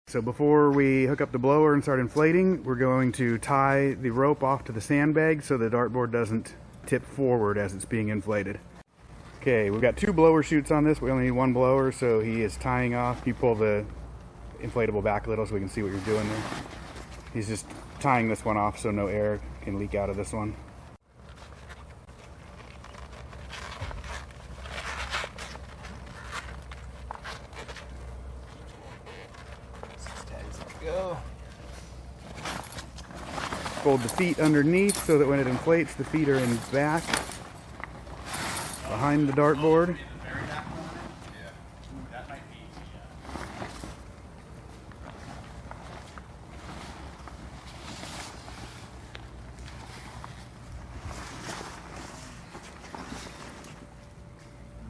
So before we hook up the blower and start inflating, we're going to tie the rope off to the sandbag so the dartboard doesn't tip forward as it's being inflated. Okay, we've got 2 blower chutes on this. We only need 1 blower, so he is tying off. You pull the inflatable back a little so we can see what you're doing there. He's just tying this one off so no air can leak out of this one. Go. Fold the feet underneath so that when it inflates, the feet are in back behind the dartboard.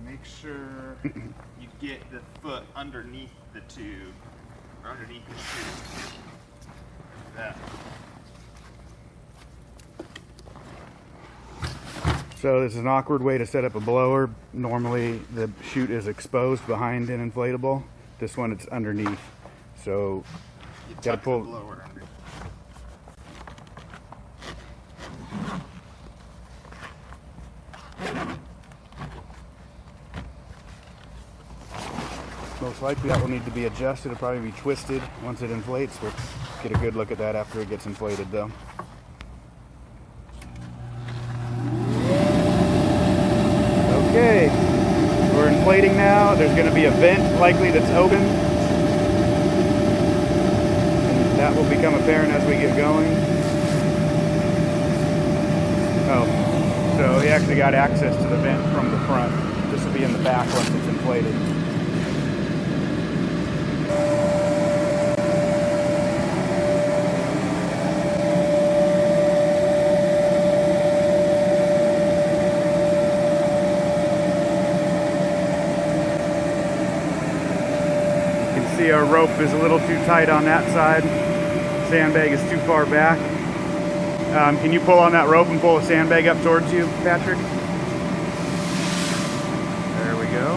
Make sure you get the foot underneath the tube. Underneath the tube. That. So this is an awkward way to set up a blower. Normally the chute is exposed behind an inflatable. This one it's underneath. So you gotta pull the blower under. Most likely that will need to be adjusted. It'll probably be twisted once it inflates. We'll get a good look at that after it gets inflated though. Okay, we're inflating now. There's going to be a vent likely that's open. And that will become apparent as we get going. Oh, so he actually got access to the vent from the front. This will be in the back once it's inflated. See, our rope is a little too tight on that side. Sandbag is too far back. Can you pull on that rope and pull the sandbag up towards you, Patrick? There we go.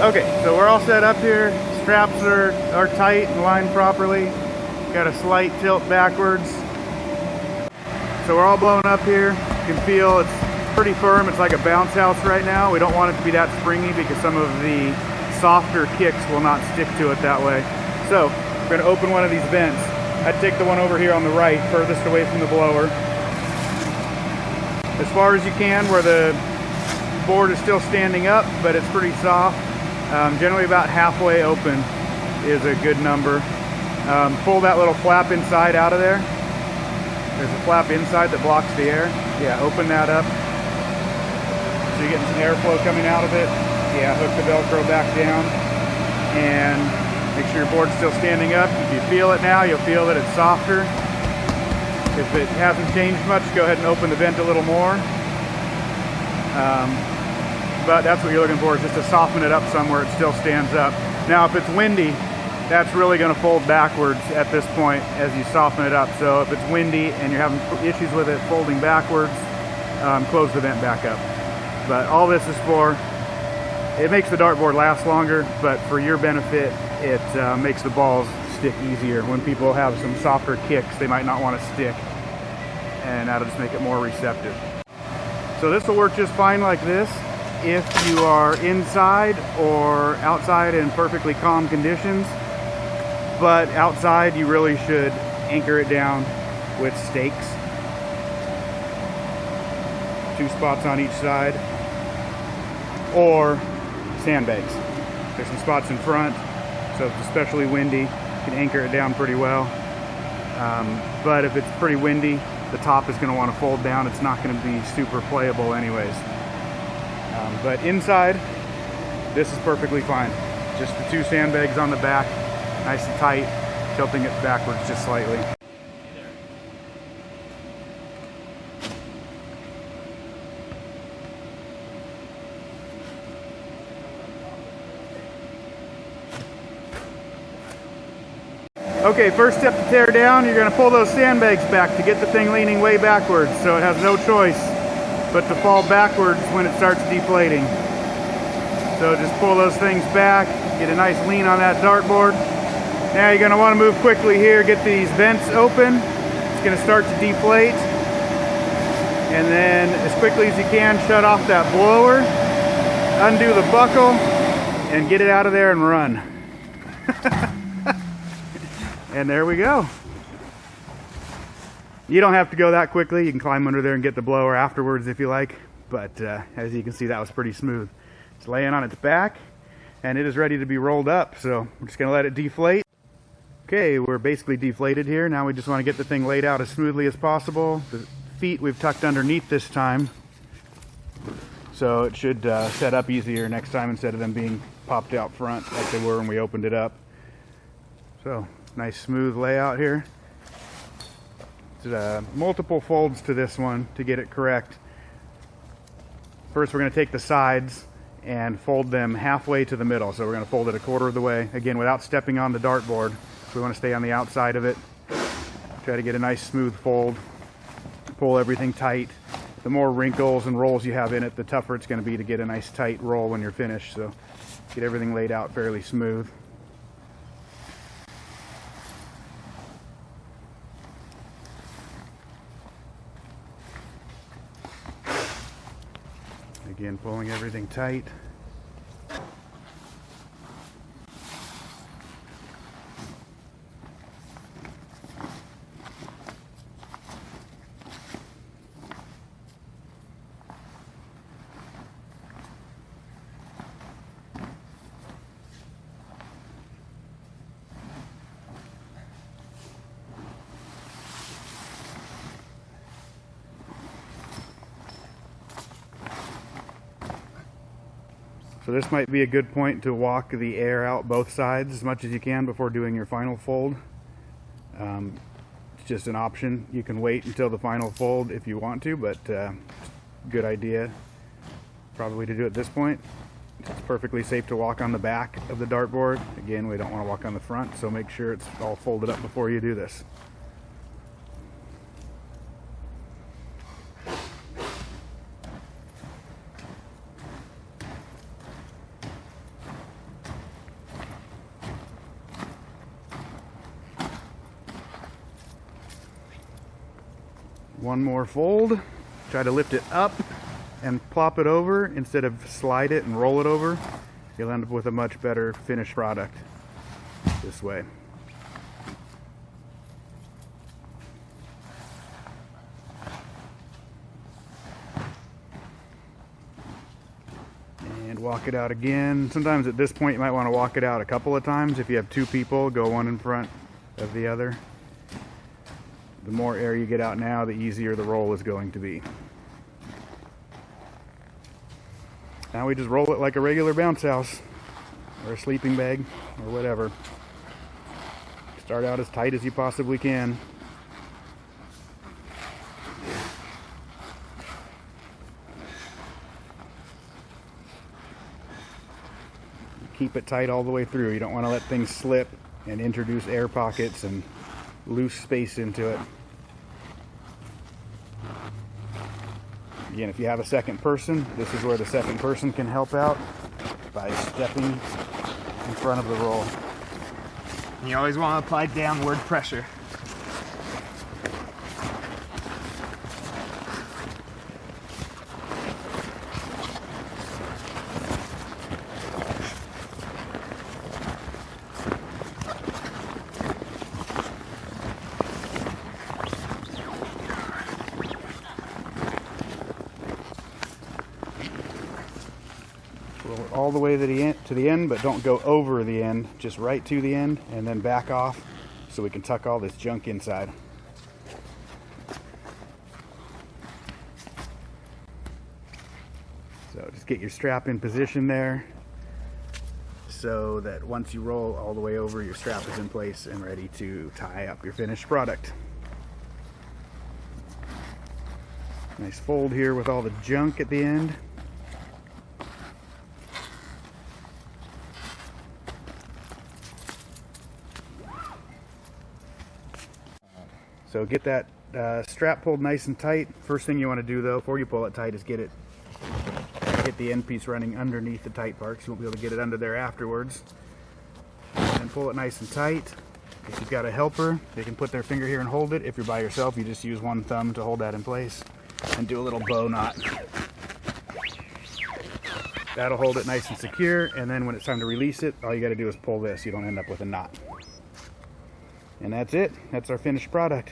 Okay, so we're all set up here. Straps are tight and lined properly. Got a slight tilt backwards. So we're all blown up here. You can feel it's pretty firm. It's like a bounce house right now. We don't want it to be that springy because some of the softer kicks will not stick to it that way. So we're going to open one of these vents. I'd take the one over here on the right, furthest away from the blower. As far as you can, where the board is still standing up, but it's pretty soft. Generally about halfway open is a good number. Pull that little flap inside out of there. There's a flap inside that blocks the air. Yeah, open that up. So you're getting some airflow coming out of it. Yeah, hook the Velcro back down and make sure your board's still standing up. If you feel it now, you'll feel that it's softer. If it hasn't changed much, go ahead and open the vent a little more. But that's what you're looking for, is just to soften it up somewhere it still stands up. Now, if it's windy, that's really going to fold backwards at this point as you soften it up. So if it's windy and you're having issues with it folding backwards, close the vent back up. But all this is for, it makes the dartboard last longer, but for your benefit, it makes the balls stick easier. When people have some softer kicks, they might not want to stick, and that'll just make it more receptive. So this will work just fine like this if you are inside or outside in perfectly calm conditions, but outside you really should anchor it down with stakes. 2 spots on each side, or sandbags. There's some spots in front, so if it's especially windy, you can anchor it down pretty well. But if it's pretty windy, the top is going to want to fold down. It's not going to be super playable anyways. But inside, this is perfectly fine. Just the 2 sandbags on the back, nice and tight, tilting it backwards just slightly. Okay, first step to tear down, you're going to pull those sandbags back to get the thing leaning way backwards, so it has no choice but to fall backwards when it starts deflating. So just pull those things back, get a nice lean on that dartboard. Now you're going to want to move quickly here, get these vents open. It's going to start to deflate. And then as quickly as you can, shut off that blower, undo the buckle, and get it out of there and run. And there we go. You don't have to go that quickly. You can climb under there and get the blower afterwards if you like. But as you can see, that was pretty smooth. It's laying on its back and it is ready to be rolled up. So we're just gonna let it deflate. Okay, we're basically deflated here. Now we just want to get the thing laid out as smoothly as possible. The feet we've tucked underneath this time, so it should set up easier next time instead of them being popped out front like they were when we opened it up. So nice smooth layout here. There's multiple folds to this one to get it correct. First we're going to take the sides and fold them halfway to the middle. So we're going to fold it a quarter of the way, again without stepping on the dartboard. We want to stay on the outside of it. Try to get a nice smooth fold. Pull everything tight. The more wrinkles and rolls you have in it, the tougher it's going to be to get a nice tight roll when you're finished. So get everything laid out fairly smooth. Again, pulling everything tight. So this might be a good point to walk the air out both sides as much as you can before doing your final fold. It's just an option. You can wait until the final fold if you want to, but good idea probably to do it at this point. It's perfectly safe to walk on the back of the dartboard. Again, we don't want to walk on the front, so make sure it's all folded up before you do this. One more fold. Try to lift it up and plop it over instead of slide it and roll it over. You'll end up with a much better finished product this way. And walk it out again. Sometimes at this point you might want to walk it out a couple of times. If you have two people, go one in front of the other. The more air you get out now, the easier the roll is going to be. Now we just roll it like a regular bounce house or a sleeping bag or whatever. Start out as tight as you possibly can. Keep it tight all the way through. You don't want to let things slip and introduce air pockets and loose space into it. Again, if you have a second person, this is where the second person can help out by stepping in front of the roll. You always want to apply downward pressure. Roll it all the way to the end, but don't go over the end, just right to the end, and then back off so we can tuck all this junk inside. So just get your strap in position there so that once you roll all the way over, your strap is in place and ready to tie up your finished product. Nice fold here with all the junk at the end. So get that strap pulled nice and tight. First thing you want to do though, before you pull it tight, is get it hit the end piece running underneath the tight part, 'cause you won't be able to get it under there afterwards. And pull it nice and tight. If you've got a helper, they can put their finger here and hold it. If you're by yourself, you just use one thumb to hold that in place and do a little bow knot. That'll hold it nice and secure, and then when it's time to release it, all you got to do is pull this. You don't end up with a knot. And that's it. That's our finished product.